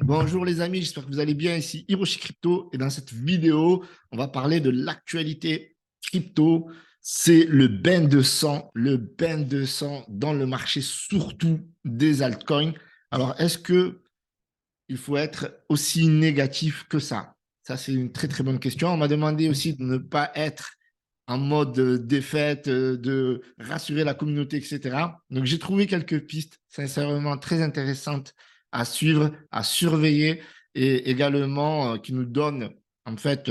Bonjour les amis, j'espère que vous allez bien. Ici Hiroshi Crypto et dans cette vidéo, on va parler de l'actualité crypto. C'est le bain de sang dans le marché, surtout des altcoins. Alors, est-ce que il faut être aussi négatif que ça? Ça, c'est une très très bonne question. On m'a demandé aussi de ne pas être en mode défaite, de rassurer la communauté, etc. Donc, j'ai trouvé quelques pistes sincèrement très intéressantes à suivre, à surveiller et également qui nous donnent en fait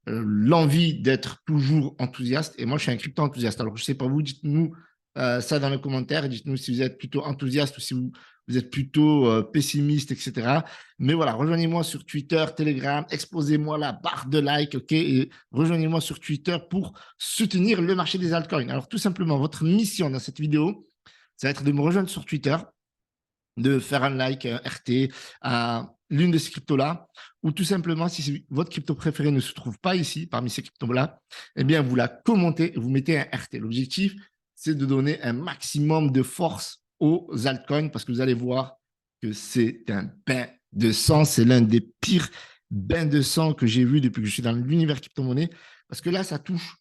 l'envie d'être toujours enthousiaste. Et moi, je suis un crypto enthousiaste. Alors, je ne sais pas vous, dites-nous ça dans les commentaires. Dites-nous si vous êtes plutôt enthousiaste ou si vous êtes plutôt pessimiste, etc. Mais voilà, rejoignez-moi sur Twitter, Telegram, exposez-moi la barre de like, ok, et rejoignez-moi sur Twitter pour soutenir le marché des altcoins. Alors, tout simplement, votre mission dans cette vidéo, ça va être de me rejoindre sur Twitter, de faire un like, un RT à l'une de ces cryptos-là, ou tout simplement, si votre crypto préférée ne se trouve pas ici, parmi ces cryptos-là, eh bien, vous la commentez et vous mettez un RT. L'objectif, c'est de donner un maximum de force aux altcoins parce que vous allez voir que c'est un bain de sang. C'est l'un des pires bains de sang que j'ai vu depuis que je suis dans l'univers crypto-monnaie parce que là, ça touche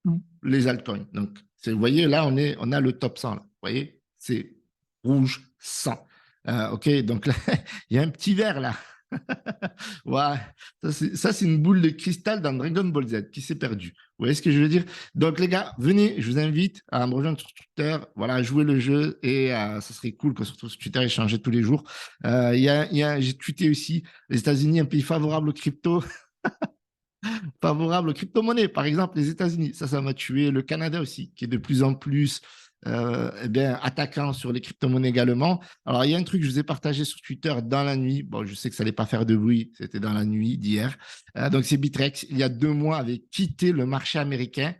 tous les altcoins. Donc, vous voyez, là, on a le top 100. Là. Vous voyez, c'est rouge 100. OK, donc là, il y a un petit verre là. Ouais, ça, c'est une boule de cristal dans Dragon Ball Z qui s'est perdue. Vous voyez ce que je veux dire? Donc, les gars, venez, je vous invite à me rejoindre sur Twitter, voilà, jouer le jeu et ça serait cool que surtout sur Twitter, échanger tous les jours. J'ai tweeté aussi les États-Unis, un pays favorable aux cryptos, favorable aux crypto-monnaies, par exemple, les États-Unis. Ça m'a tué. Le Canada aussi, qui est de plus en plus eh bien, attaquant sur les crypto-monnaies également. Alors, il y a un truc que je vous ai partagé sur Twitter dans la nuit. Bon, je sais que ça n'allait pas faire de bruit. C'était dans la nuit d'hier. Donc, c'est Bitrex. Il y a 2 mois, avait quitté le marché américain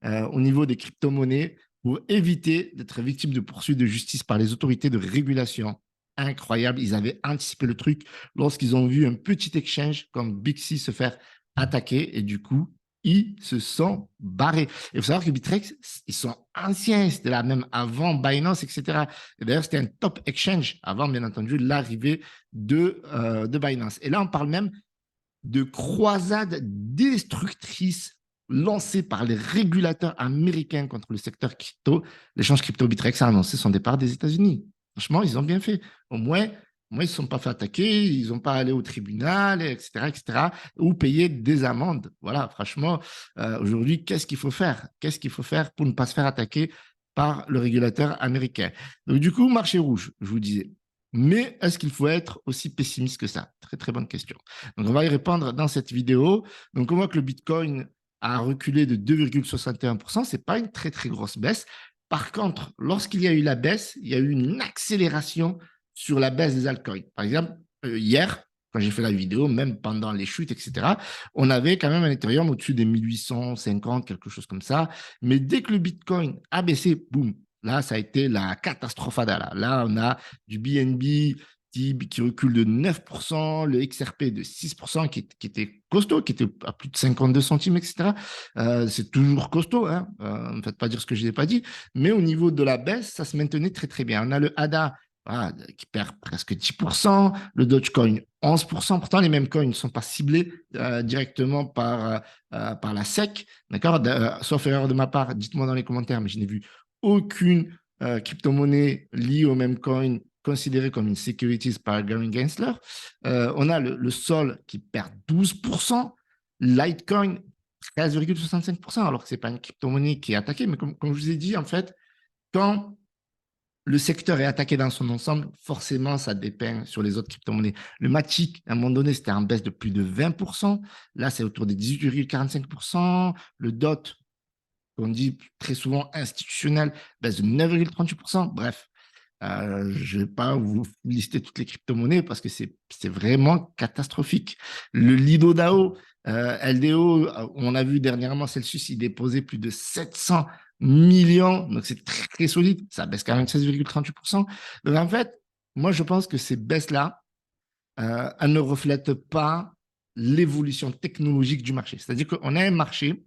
au niveau des crypto-monnaies pour éviter d'être victime de poursuites de justice par les autorités de régulation. Incroyable. Ils avaient anticipé le truc lorsqu'ils ont vu un petit exchange comme Bixi se faire attaquer et du coup, ils se sont barrés. Il faut savoir que Bitrex, ils sont anciens, c'était là même avant Binance, etc. Et d'ailleurs, c'était un top exchange avant, bien entendu, l'arrivée de Binance. Et là, on parle même de croisades destructrices lancées par les régulateurs américains contre le secteur crypto. L'échange crypto Bitrex a annoncé son départ des États-Unis. Franchement, ils ont bien fait. Au moins ils ne se sont pas fait attaquer, ils n'ont pas allé au tribunal, etc., ou payer des amendes. Voilà, franchement, aujourd'hui, qu'est-ce qu'il faut faire? Qu'est-ce qu'il faut faire pour ne pas se faire attaquer par le régulateur américain? Donc, du coup, marché rouge, je vous disais. Mais est-ce qu'il faut être aussi pessimiste que ça? Très, très bonne question. Donc, on va y répondre dans cette vidéo. Donc, on voit que le Bitcoin a reculé de 2,61%. Ce n'est pas une très, très grosse baisse. Par contre, lorsqu'il y a eu la baisse, il y a eu une accélération sur la baisse des altcoins. Par exemple, hier, quand j'ai fait la vidéo, même pendant les chutes, etc., on avait quand même un Ethereum au-dessus des 1850, quelque chose comme ça. Mais dès que le Bitcoin a baissé, boum, là, ça a été la catastrophe. Là, on a du BNB qui recule de 9%, le XRP de 6%, qui était costaud, qui était à plus de 52 centimes, etc. C'est toujours costaud, hein, ne faites pas dire ce que je n'ai pas dit, mais au niveau de la baisse, ça se maintenait très, très bien. On a le ADA voilà, qui perd presque 10%, le Dogecoin 11%. Pourtant, les mêmes coins ne sont pas ciblés directement par la SEC. D'accord, sauf erreur de ma part, dites-moi dans les commentaires, mais je n'ai vu aucune crypto-monnaie liée au même coin considérée comme une securities par Gary Gensler. On a le Sol qui perd 12%, Litecoin 13,65%, alors que ce n'est pas une crypto-monnaie qui est attaquée, mais comme je vous ai dit, en fait, quand le secteur est attaqué dans son ensemble, forcément, ça dépeint sur les autres crypto-monnaies. Le Matic, à un moment donné, c'était en baisse de plus de 20%. Là, c'est autour des 18,45%. Le DOT, on dit très souvent institutionnel, baisse de 9,38%. Bref, je ne vais pas vous lister toutes les crypto-monnaies parce que c'est vraiment catastrophique. Le Lido DAO, LDO, on a vu dernièrement Celsius, il déposait plus de 700 millions, donc c'est très, très solide, ça baisse quand même 16,38%. Donc en fait, moi je pense que ces baisses-là, elles ne reflètent pas l'évolution technologique du marché. C'est-à-dire qu'on a un marché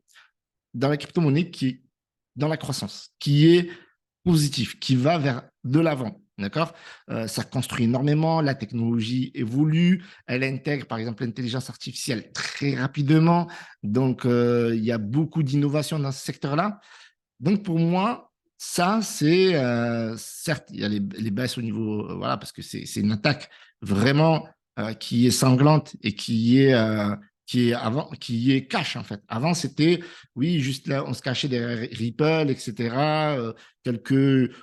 dans la crypto-monnaie qui est dans la croissance, qui est positif, qui va vers de l'avant. D'accord? Ça construit énormément, la technologie évolue, elle intègre par exemple l'intelligence artificielle très rapidement. Donc, il y a beaucoup d'innovation dans ce secteur-là. Donc, pour moi, ça, c'est certes, il y a les baisses au niveau, voilà, parce que c'est une attaque vraiment qui est sanglante et qui est cash, en fait. Avant, c'était, oui, juste là, on se cachait derrière Ripple, etc.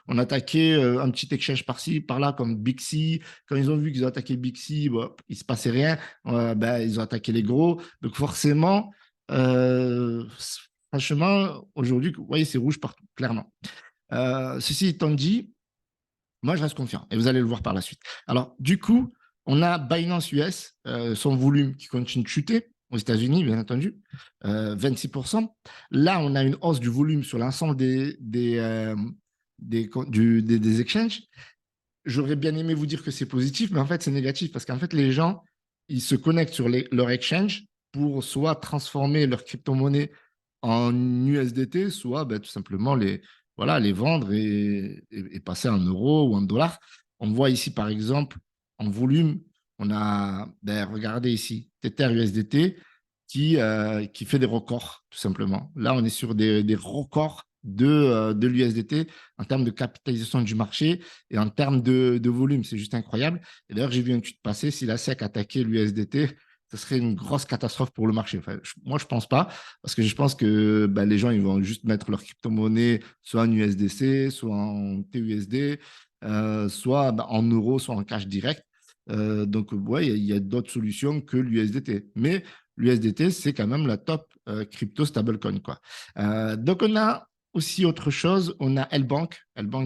On attaquait un petit exchange par-ci, par-là, comme Bixi. Quand ils ont vu qu'ils ont attaqué Bixi, bon, il ne se passait rien. Ben, ils ont attaqué les gros. Donc, forcément, euh, franchement, aujourd'hui, vous voyez, c'est rouge partout, clairement. Ceci étant dit, moi, je reste confiant et vous allez le voir par la suite. Alors, du coup, on a Binance US, son volume qui continue de chuter aux États-Unis, bien entendu, 26%. Là, on a une hausse du volume sur l'ensemble des exchanges. J'aurais bien aimé vous dire que c'est positif, mais en fait, c'est négatif parce qu'en fait, les gens, ils se connectent sur leur exchange pour soit transformer leur crypto-monnaie en USDT, soit ben, tout simplement voilà, les vendre et passer en euros ou en dollars. On voit ici, par exemple, en volume, on a, ben, regardez ici, Tether USDT qui fait des records, tout simplement. Là, on est sur des records de l'USDT en termes de capitalisation du marché et en termes de volume. C'est juste incroyable. Et d'ailleurs, j'ai vu un tweet passer, si la SEC attaquait l'USDT, ce serait une grosse catastrophe pour le marché. Enfin, moi, je ne pense pas, parce que je pense que ben, les gens ils vont juste mettre leur crypto-monnaie soit en USDC, soit en TUSD, soit ben, en euros, soit en cash direct. Donc, ouais, il y a d'autres solutions que l'USDT. Mais l'USDT, c'est quand même la top crypto stablecoin, quoi. Donc, on a aussi autre chose. On a Lbank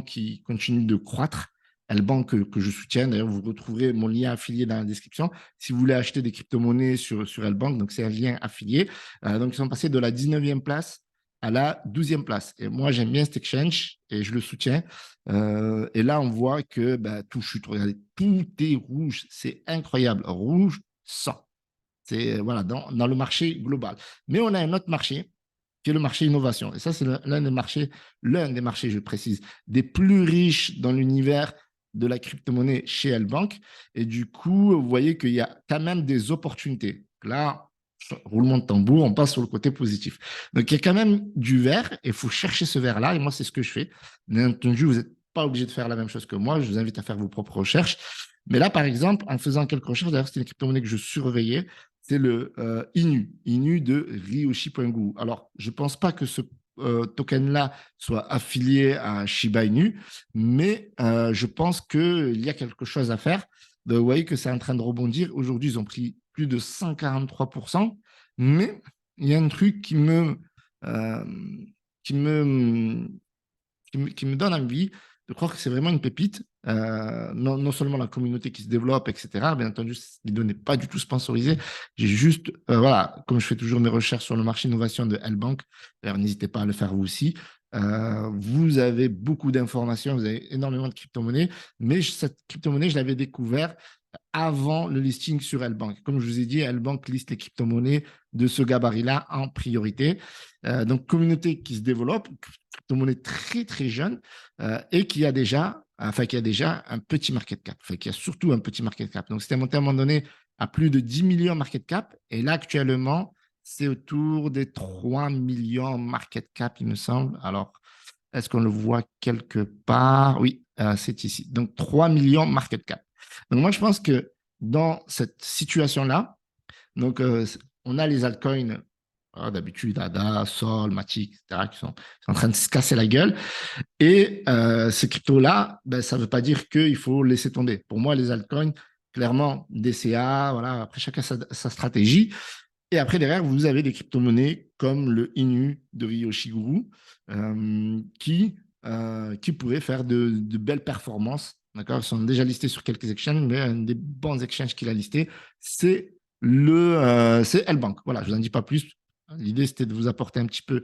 qui continue de croître. Lbank que je soutiens. D'ailleurs, vous retrouverez mon lien affilié dans la description si vous voulez acheter des crypto-monnaies sur Lbank. Donc, c'est un lien affilié. Donc, ils sont passés de la 19e place à la 12e place. Et moi, j'aime bien cet exchange et je le soutiens. Et là, on voit que bah, tout chute. Regardez, tout est rouge. C'est incroyable. Rouge sang. C'est voilà, dans le marché global. Mais on a un autre marché qui est le marché innovation. Et ça, c'est l'un des marchés, je précise, des plus riches dans l'univers de la crypto-monnaie chez L-Bank. Et du coup, vous voyez qu'il y a quand même des opportunités. Là, roulement de tambour, on passe sur le côté positif. Donc, il y a quand même du vert et il faut chercher ce vert-là. Et moi, c'est ce que je fais. Bien entendu, vous n'êtes pas obligé de faire la même chose que moi. Je vous invite à faire vos propres recherches. Mais là, par exemple, en faisant quelques recherches, d'ailleurs, c'était une crypto-monnaie que je surveillais, c'est le INU de Ryoshi.guru. Alors, je ne pense pas que ce token-là soit affilié à Shiba Inu, mais je pense qu'il y a quelque chose à faire. Vous voyez que c'est en train de rebondir. Aujourd'hui, ils ont pris plus de 143%, mais il y a un truc euh, qui me, qui me donne envie de croire que c'est vraiment une pépite. Non seulement la communauté qui se développe, etc. Bien entendu, cette vidéo n'est pas du tout sponsorisée. J'ai juste, voilà, comme je fais toujours mes recherches sur le marché innovation de L-Bank, d'ailleurs, n'hésitez pas à le faire vous aussi. Vous avez beaucoup d'informations, vous avez énormément de crypto-monnaies, mais cette crypto-monnaie, je l'avais découvert avant le listing sur L-Bank. Comme je vous ai dit, L-Bank liste les crypto-monnaies de ce gabarit-là en priorité. Donc, communauté qui se développe, crypto-monnaie très, très jeune et qui a déjà un petit market cap, qui a surtout un petit market cap. Donc, c'était monté à un moment donné à plus de 10 millions market cap. Et là, actuellement, c'est autour des 3 millions market cap, il me semble. Alors, est-ce qu'on le voit quelque part? Oui, c'est ici. Donc, 3 millions market cap. Donc, moi, je pense que dans cette situation-là, donc, on a les altcoins, d'habitude, ADA, Sol, Matic, etc., qui sont en train de se casser la gueule. Et ces cryptos-là, ben, ça ne veut pas dire qu'il faut laisser tomber. Pour moi, les altcoins, clairement, DCA, voilà, après chacun sa stratégie. Et après, derrière, vous avez des crypto-monnaies comme le Inu de Ryoshiguru qui pourraient faire de belles performances. D'accord, ils sont déjà listés sur quelques exchanges, mais un des bons exchanges qu'il a listé, c'est Lbank. Voilà, je ne vous en dis pas plus. L'idée, c'était de vous apporter un petit peu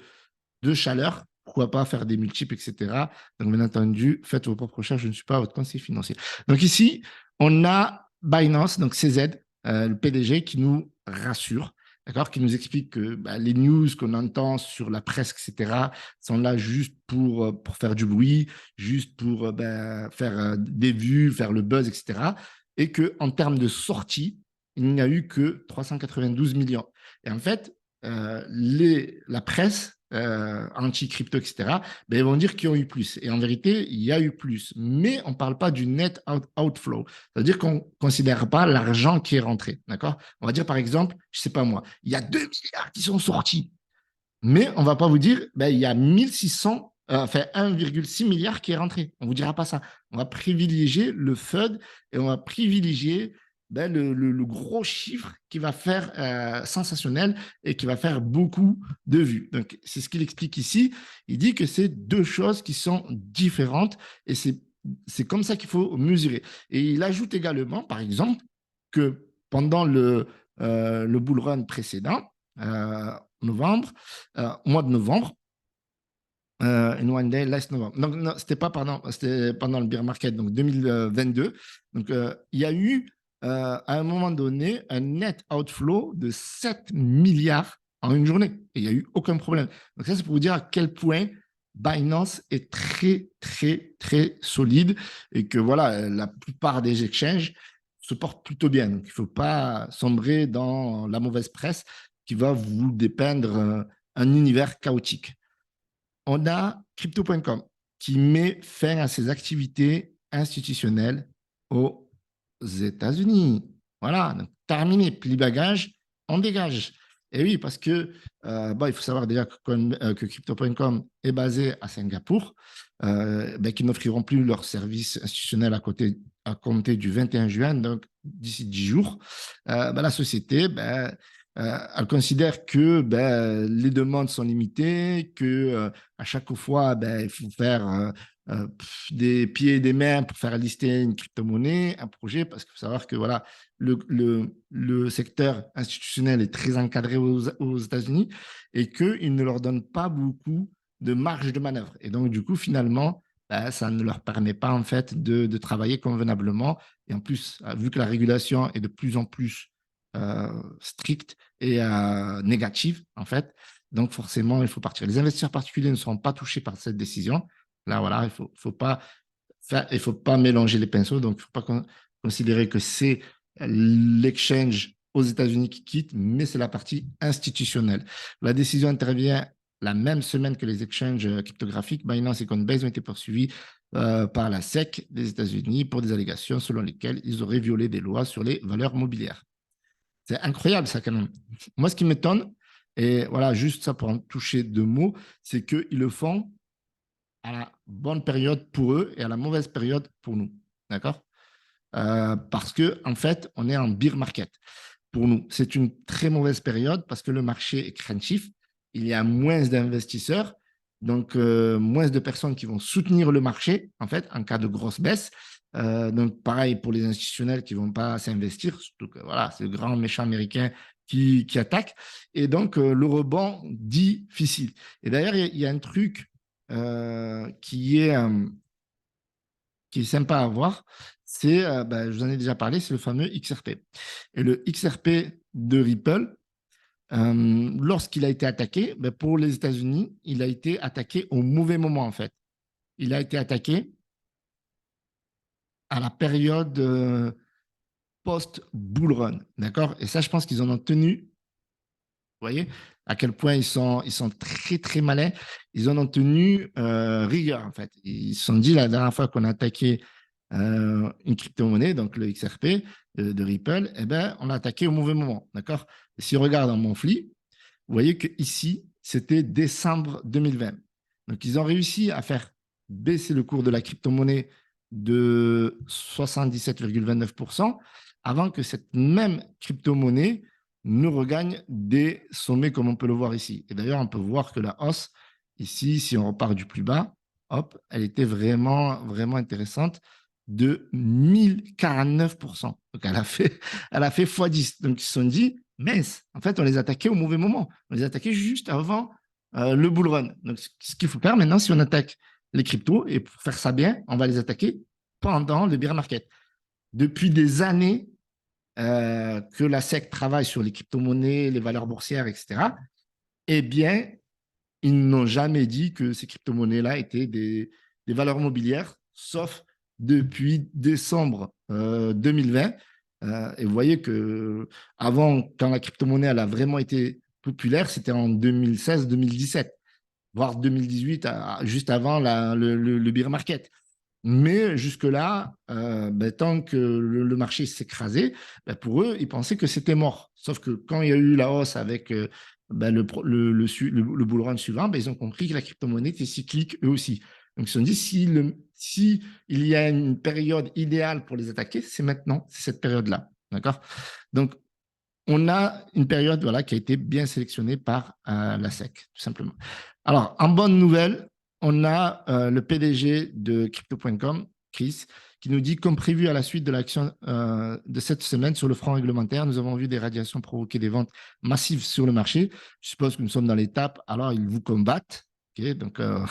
de chaleur. Pourquoi pas faire des multiples, etc. Donc, bien entendu, faites vos propres recherches. Je ne suis pas votre conseiller financier. Donc, ici, on a Binance, donc CZ, le PDG, qui nous rassure d'accord, qui nous explique que les news qu'on entend sur la presse, etc., sont là juste pour faire du bruit, juste pour faire des vues, faire le buzz, etc. Et qu'en termes de sortie, il n'y a eu que 392 millions. Et en fait, la presse anti-crypto, etc., ils vont dire qu'il y a eu plus. Et en vérité, il y a eu plus. Mais on ne parle pas du net outflow. C'est-à-dire qu'on ne considère pas l'argent qui est rentré. D'accord? On va dire, par exemple, je ne sais pas moi, il y a 2 milliards qui sont sortis. Mais on ne va pas vous dire, il y a 1600, enfin 1,6 milliard qui est rentré. On ne vous dira pas ça. On va privilégier le FUD et on va privilégier le gros chiffre qui va faire sensationnel et qui va faire beaucoup de vues. Donc, c'est ce qu'il explique ici. Il dit que c'est deux choses qui sont différentes et c'est comme ça qu'il faut mesurer. Et il ajoute également, par exemple, que pendant le bull run précédent, novembre, mois de novembre, in one day, last novembre. Donc, non, c'était pas, pardon, c'était pendant le bear market, donc 2022. Donc, il y a eu, à un moment donné, un net outflow de 7 milliards en une journée. Et il n'y a eu aucun problème. Donc, ça, c'est pour vous dire à quel point Binance est très, très, très solide et que voilà, la plupart des exchanges se portent plutôt bien. Donc, il ne faut pas sombrer dans la mauvaise presse qui va vous dépeindre un univers chaotique. On a crypto.com qui met fin à ses activités institutionnelles aux États-Unis. Voilà, donc terminé, pli bagage, on dégage. Et oui, parce que il faut savoir déjà que crypto.com est basé à Singapour, qu'ils n'offriront plus leurs services institutionnels à compter du 21 juin, donc d'ici 10 jours. La société, elle considère que les demandes sont limitées, que à chaque fois, il faut faire des pieds et des mains pour faire lister une crypto-monnaie, un projet, parce qu'il faut savoir que voilà, le secteur institutionnel est très encadré aux États-Unis et qu'il ne leur donne pas beaucoup de marge de manœuvre. Et donc, du coup, finalement, ça ne leur permet pas en fait de travailler convenablement. Et en plus, vu que la régulation est de plus en plus stricte et négative, en fait, donc forcément, il faut partir. Les investisseurs particuliers ne seront pas touchés par cette décision. Là, voilà, il faut pas mélanger les pinceaux. Donc, il ne faut pas considérer que c'est l'exchange aux États-Unis qui quitte, mais c'est la partie institutionnelle. La décision intervient la même semaine que les exchanges cryptographiques. Binance et Coinbase ont été poursuivis par la SEC des États-Unis pour des allégations selon lesquelles ils auraient violé des lois sur les valeurs mobilières. C'est incroyable, ça, quand même. Moi, ce qui m'étonne, et voilà, juste ça pour en toucher deux mots, c'est qu'ils le font à la bonne période pour eux et à la mauvaise période pour nous. D'accord? Parce que en fait, on est en bear market. Pour nous, c'est une très mauvaise période parce que le marché est craintif. Il y a moins d'investisseurs, donc moins de personnes qui vont soutenir le marché, en fait, en cas de grosse baisse. Donc, pareil pour les institutionnels qui ne vont pas s'investir, surtout que voilà, c'est le grand méchant américain qui attaque. Et donc, le rebond difficile. Et d'ailleurs, il y a un truc qui est sympa à voir, c'est, je vous en ai déjà parlé, c'est le fameux XRP. Et le XRP de Ripple, lorsqu'il a été attaqué, pour les États-Unis, il a été attaqué au mauvais moment, en fait. Il a été attaqué à la période post-bull run, d'accord? Et ça, je pense qu'ils en ont tenu, vous voyez, à quel point ils sont très, très malins. Ils en ont tenu rigueur, en fait. Ils se sont dit, la dernière fois qu'on a attaqué une crypto-monnaie, donc le XRP de Ripple, on l'a attaqué au mauvais moment, d'accord? Et si on regarde dans mon fli, vous voyez qu'ici, c'était décembre 2020. Donc, ils ont réussi à faire baisser le cours de la crypto-monnaie de 77,29% avant que cette même crypto-monnaie ne regagne des sommets comme on peut le voir ici. Et d'ailleurs, on peut voir que la hausse, ici, si on repart du plus bas, hop, elle était vraiment, vraiment intéressante de 1049%. Donc, elle a fait x10. Donc, ils se sont dit, mince, en fait, on les attaquait au mauvais moment. On les attaquait juste avant le bull run. Donc, ce qu'il faut faire maintenant, si on attaque les cryptos, et pour faire ça bien, on va les attaquer pendant le bear market. Depuis des années, que la SEC travaille sur les crypto-monnaies, les valeurs boursières, etc., eh bien, ils n'ont jamais dit que ces crypto-monnaies-là étaient des valeurs mobilières, sauf depuis décembre 2020. Et vous voyez que avant, quand la crypto-monnaie elle a vraiment été populaire, c'était en 2016-2017, voire 2018, juste avant le bear market. Mais jusque-là, tant que le marché s'écrasait, pour eux, ils pensaient que c'était mort. Sauf que quand il y a eu la hausse avec le bull run suivant, ils ont compris que la crypto-monnaie était cyclique eux aussi. Donc ils se sont dit, si il y a une période idéale pour les attaquer, c'est maintenant, c'est cette période-là. D'accord. Donc, on a une période voilà, qui a été bien sélectionnée par la SEC, tout simplement. Alors, en bonne nouvelle, on a le PDG de Crypto.com, Chris, qui nous dit, comme prévu à la suite de l'action de cette semaine sur le front réglementaire, nous avons vu des radiations provoquer des ventes massives sur le marché. Je suppose que nous sommes dans l'étape, alors ils vous combattent. Okay, donc, donc,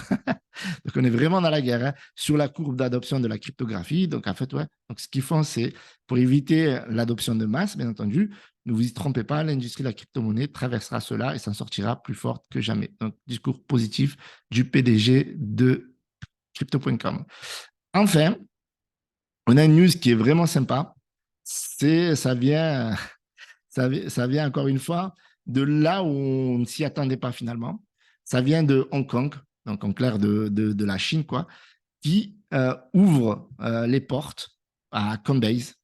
on est vraiment dans la guerre hein, sur la courbe d'adoption de la cryptographie. Donc, en fait, ouais, donc, ce qu'ils font, c'est pour éviter l'adoption de masse, bien entendu, ne vous y trompez pas, l'industrie de la crypto-monnaie traversera cela et s'en sortira plus forte que jamais. Donc, discours positif du PDG de Crypto.com. Enfin, on a une news qui est vraiment sympa. Ça vient encore une fois de là où on ne s'y attendait pas finalement. Ça vient de Hong Kong, donc en clair de la Chine, quoi, qui ouvre les portes à Coinbase,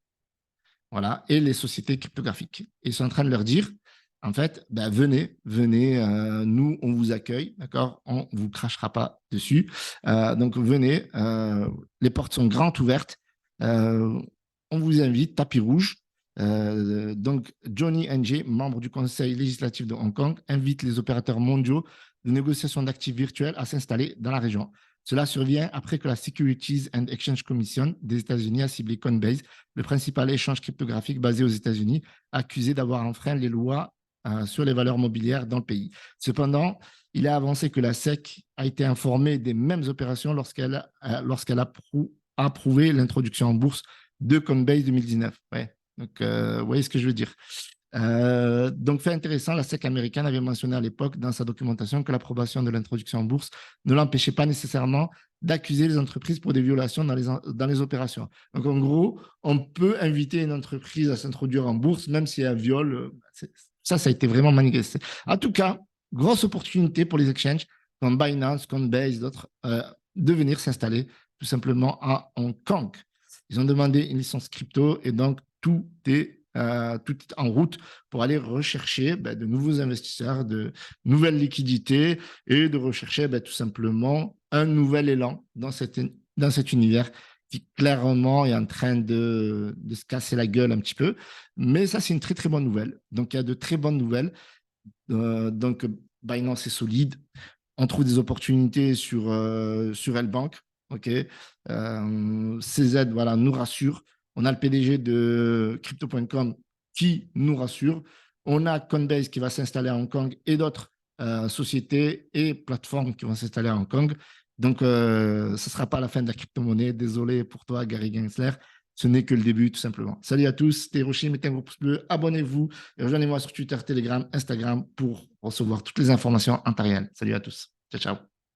voilà, et les sociétés cryptographiques. Ils sont en train de leur dire, en fait, venez, nous, on vous accueille, d'accord, on ne vous crachera pas dessus. Donc, venez, les portes sont grandes ouvertes. On vous invite, tapis rouge. Donc, Johnny NG, membre du Conseil législatif de Hong Kong, invite les opérateurs mondiaux de négociation d'actifs virtuels à s'installer dans la région. Cela survient après que la Securities and Exchange Commission des États-Unis a ciblé Coinbase, le principal échange cryptographique basé aux États-Unis, accusé d'avoir enfreint les lois sur les valeurs mobilières dans le pays. Cependant, il a avancé que la SEC a été informée des mêmes opérations lorsqu'elle a approuvé l'introduction en bourse de Coinbase 2019. Ouais. Donc, vous voyez ce que je veux dire. Donc, fait intéressant, la SEC américaine avait mentionné à l'époque dans sa documentation que l'approbation de l'introduction en bourse ne l'empêchait pas nécessairement d'accuser les entreprises pour des violations dans les opérations. Donc, en gros, on peut inviter une entreprise à s'introduire en bourse, même si elle viole. Ça a été vraiment manifesté. En tout cas, grosse opportunité pour les exchanges comme Binance, Coinbase, d'autres, de venir s'installer tout simplement à Hong Kong. Ils ont demandé une licence crypto et donc tout est en route pour aller rechercher de nouveaux investisseurs, de nouvelles liquidités et de rechercher tout simplement un nouvel élan dans cet univers qui clairement est en train de se casser la gueule un petit peu. Mais ça, c'est une très, très bonne nouvelle. Donc, il y a de très bonnes nouvelles. Donc, Binance est solide. On trouve des opportunités sur L-Bank. OK. CZ, voilà, nous rassure. On a le PDG de Crypto.com qui nous rassure. On a Coinbase qui va s'installer à Hong Kong et d'autres sociétés et plateformes qui vont s'installer à Hong Kong. Donc, ce ne sera pas la fin de la crypto-monnaie. Désolé pour toi, Gary Gensler. Ce n'est que le début, tout simplement. Salut à tous, c'était Hiroshi, mettez un gros pouce bleu, abonnez-vous et rejoignez-moi sur Twitter, Telegram, Instagram pour recevoir toutes les informations en temps réel. Salut à tous. Ciao, ciao.